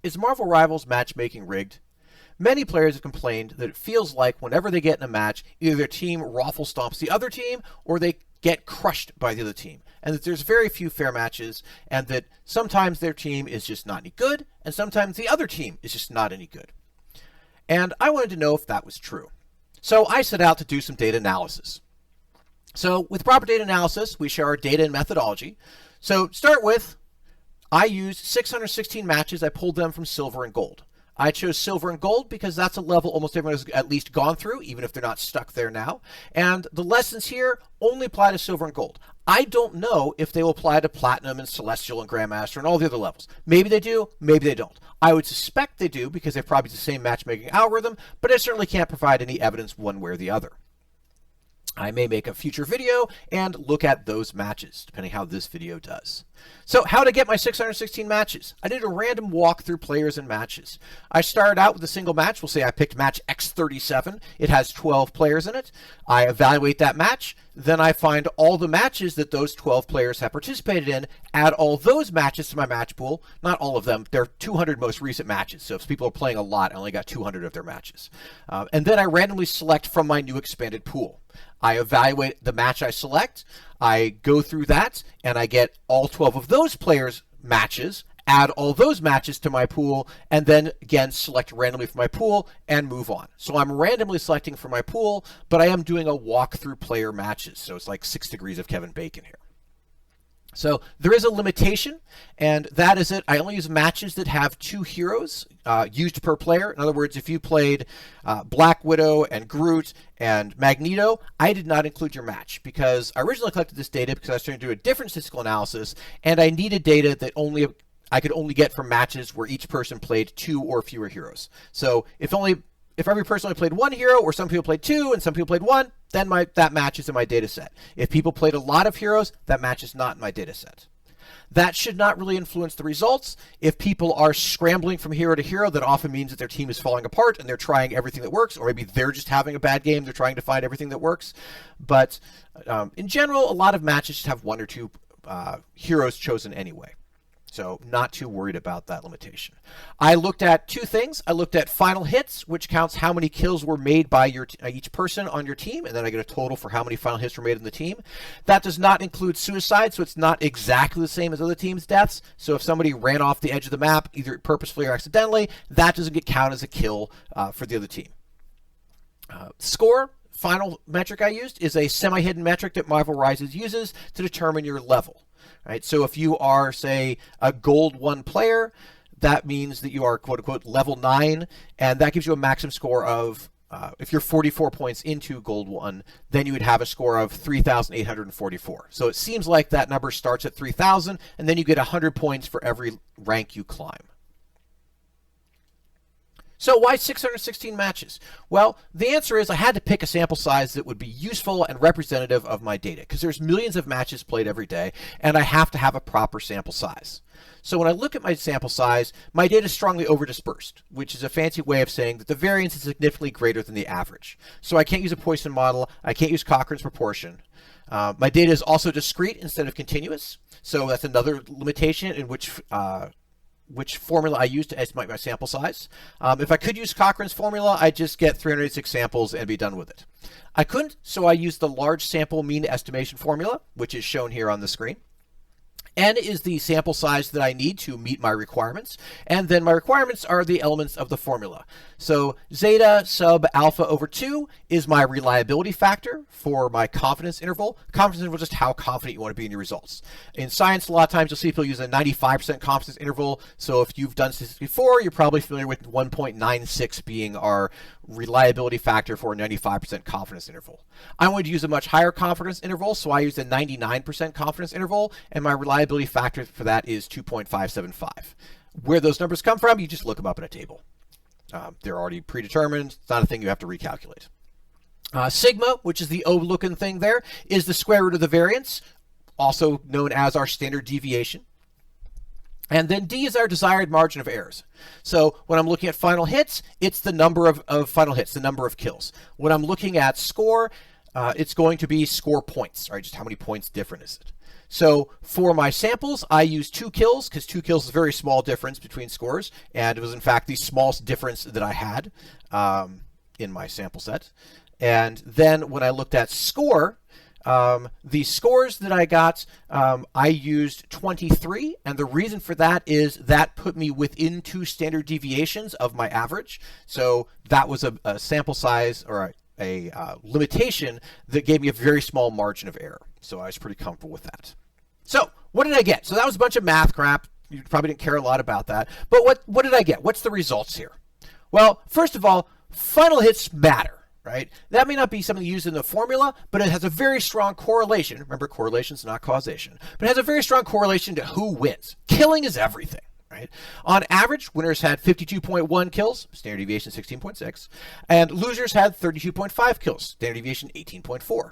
Is Marvel Rivals matchmaking rigged? Many players have complained that it feels like whenever they get in a match, either their team raffle stomps the other team or they get crushed by the other team, and that there's very few fair matches, and that sometimes their team is just not any good, and sometimes the other team is just not any good. And I wanted to know if that was true. So I set out to do some data analysis. So with proper data analysis, we share our data and methodology. So to start with, I used 616 matches. I pulled them from silver and gold. I chose silver and gold because that's a level almost everyone has at least gone through, even if they're not stuck there now. And the lessons here only apply to silver and gold. I don't know if they will apply to platinum and celestial and grandmaster and all the other levels. Maybe they do, maybe they don't. I would suspect they do because they probably use the same matchmaking algorithm, but I certainly can't provide any evidence one way or the other. I may make a future video and look at those matches, depending how this video does. So how to get my 616 matches? I did a random walk through players and matches. I started out with a single match. We'll say I picked match X37. It has 12 players in it. I evaluate that match. Then I find all the matches that those 12 players have participated in, add all those matches to my match pool. Not all of them. There are 200 most recent matches. So if people are playing a lot, I only got 200 of their matches. And then I randomly select from my new expanded pool. I evaluate the match I select, I go through that, and I get all 12 of those players' matches, add all those matches to my pool, and then again select randomly from my pool and move on. So I'm randomly selecting from my pool, but I am doing a walk through player matches. So it's like 6 degrees of Kevin Bacon here. So there is a limitation, and that is it. I only use matches that have 2 heroes used per player. In other words, if you played Black Widow and Groot and Magneto, I did not include your match because I originally collected this data because I was trying to do a different statistical analysis, and I needed data that I could only get from matches where each person played 2 or fewer heroes. So if every person only played 1 hero, or some people played 2 and some people played 1, then that match is in my data set. If people played a lot of heroes, that match is not in my data set. That should not really influence the results. If people are scrambling from hero to hero, that often means that their team is falling apart and they're trying everything that works, or maybe they're just having a bad game. They're trying to find everything that works. But in general, a lot of matches just have 1 or 2 heroes chosen anyway. So not too worried about that limitation. I looked at 2 things. I looked at final hits, which counts how many kills were made by each person on your team, and then I get a total for how many final hits were made in the team. That does not include suicide, so it's not exactly the same as other teams' deaths. So if somebody ran off the edge of the map, either purposefully or accidentally, that doesn't get counted as a kill for the other team. Score. Final metric I used is a semi-hidden metric that Marvel Rises uses to determine your level. Right, so if you are, say, a gold 1 player, that means that you are, quote unquote, level 9, and that gives you a maximum score of, if you're 44 points into gold 1, then you would have a score of 3,844. So it seems like that number starts at 3,000, and then you get 100 points for every rank you climb. So why 616 matches? Well, the answer is I had to pick a sample size that would be useful and representative of my data, because there's millions of matches played every day, and I have to have a proper sample size. So when I look at my sample size, my data is strongly overdispersed, which is a fancy way of saying that the variance is significantly greater than the average. So I can't use a Poisson model. I can't use Cochrane's proportion. My data is also discrete instead of continuous. So that's another limitation in which formula I use to estimate my sample size. If I could use Cochrane's formula, I'd just get 386 samples and be done with it. I couldn't, so I used the large sample mean estimation formula, which is shown here on the screen. N is the sample size that I need to meet my requirements, and then my requirements are the elements of the formula. So zeta sub alpha over 2 is my reliability factor for my confidence interval. Confidence interval is just how confident you want to be in your results. In science, a lot of times you'll see people use a 95% confidence interval. So if you've done statistics before, you're probably familiar with 1.96 being our reliability factor for a 95% confidence interval. I wanted to use a much higher confidence interval, so I used a 99% confidence interval, and my reliability factor for that is 2.575. Where those numbers come from, you just look them up in a table. They're already predetermined. It's not a thing you have to recalculate. Sigma, which is the O-looking thing there, is the square root of the variance, also known as our standard deviation. And then D is our desired margin of errors. So when I'm looking at final hits, it's the number of final hits, the number of kills. When I'm looking at score, it's going to be score points, right? Just how many points different is it? So for my samples, I used 2 kills because 2 kills is a very small difference between scores. And it was, in fact, the smallest difference that I had in my sample set. And then when I looked at score, the scores that I got, I used 23, and the reason for that is that put me within 2 standard deviations of my average. So that was a sample size or a limitation that gave me a very small margin of error. So I was pretty comfortable with that. So what did I get? So that was a bunch of math crap. You probably didn't care a lot about that. But what did I get? What's the results here? Well, first of all, final hits matter. Right? That may not be something used in the formula, but it has a very strong correlation. Remember, correlation is not causation, but it has a very strong correlation to who wins. Killing is everything, right? On average, winners had 52.1 kills, standard deviation 16.6, and losers had 32.5 kills, standard deviation 18.4.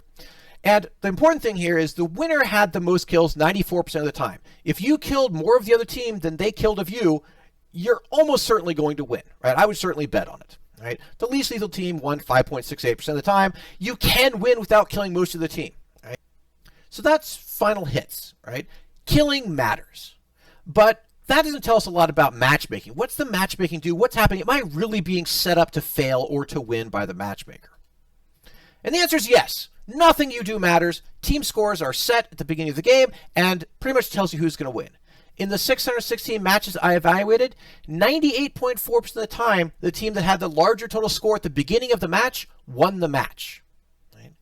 And the important thing here is the winner had the most kills 94% of the time. If you killed more of the other team than they killed of you, you're almost certainly going to win, right? I would certainly bet on it. Right? The least lethal team won 5.68% of the time. You can win without killing most of the team. Right? So that's final hits. Right? Killing matters. But that doesn't tell us a lot about matchmaking. What's the matchmaking do? What's happening? Am I really being set up to fail or to win by the matchmaker? And the answer is yes. Nothing you do matters. Team scores are set at the beginning of the game and pretty much tells you who's going to win. In the 616 matches I evaluated, 98.4% of the time, the team that had the larger total score at the beginning of the match won the match. Right?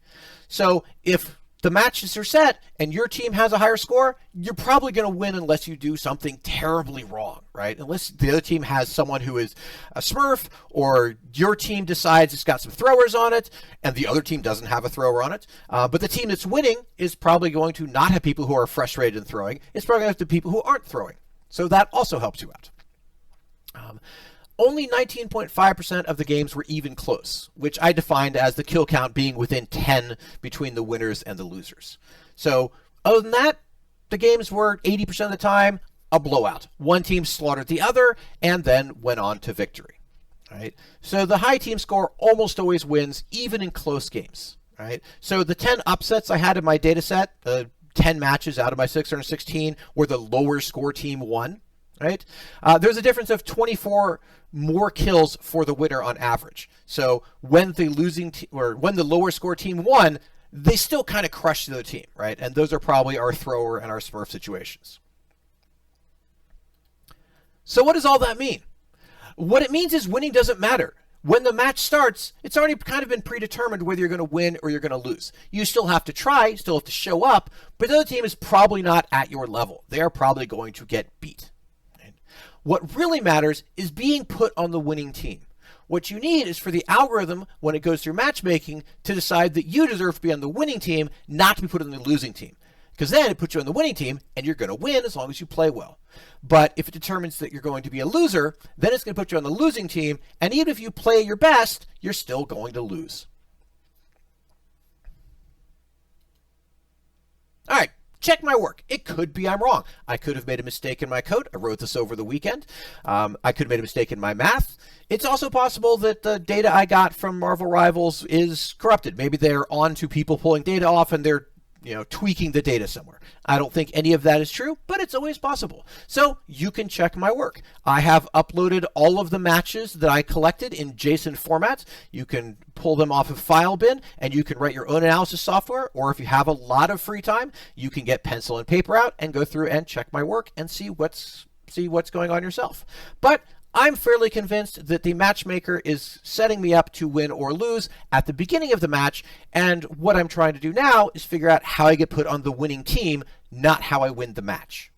So if the matches are set and your team has a higher score, you're probably going to win unless you do something terribly wrong, right? Unless the other team has someone who is a smurf, or your team decides it's got some throwers on it and the other team doesn't have a thrower on it. But the team that's winning is probably going to not have people who are frustrated in throwing. It's probably going to have the people who aren't throwing. So that also helps you out. Only 19.5% of the games were even close, which I defined as the kill count being within 10 between the winners and the losers. So other than that, the games were 80% of the time a blowout. One team slaughtered the other and then went on to victory. Right? So the high team score almost always wins, even in close games. Right? So the 10 upsets I had in my data set, 10 matches out of my 616, where the lower score team won. Right? There's a difference of 24 more kills for the winner on average. So when the when the lower score team won, they still kind of crushed the other team, right? And those are probably our thrower and our smurf situations. So what does all that mean? What it means is winning doesn't matter. When the match starts, it's already kind of been predetermined whether you're going to win or you're going to lose. You still have to try, still have to show up, but the other team is probably not at your level. They are probably going to get beat. What really matters is being put on the winning team. What you need is for the algorithm, when it goes through matchmaking, to decide that you deserve to be on the winning team, not to be put on the losing team. Because then it puts you on the winning team, and you're going to win as long as you play well. But if it determines that you're going to be a loser, then it's going to put you on the losing team, and even if you play your best, you're still going to lose. All right. Check my work. It could be I'm wrong. I could have made a mistake in my code. I wrote this over the weekend. I could have made a mistake in my math. It's also possible that the data I got from Marvel Rivals is corrupted. Maybe they're on to people pulling data off and they're tweaking the data somewhere. I don't think any of that is true, but it's always possible. So you can check my work. I have uploaded all of the matches that I collected in JSON format. You can pull them off of FileBin, and you can write your own analysis software, or if you have a lot of free time, you can get pencil and paper out and go through and check my work and see what's going on yourself. But I'm fairly convinced that the matchmaker is setting me up to win or lose at the beginning of the match, and what I'm trying to do now is figure out how I get put on the winning team, not how I win the match.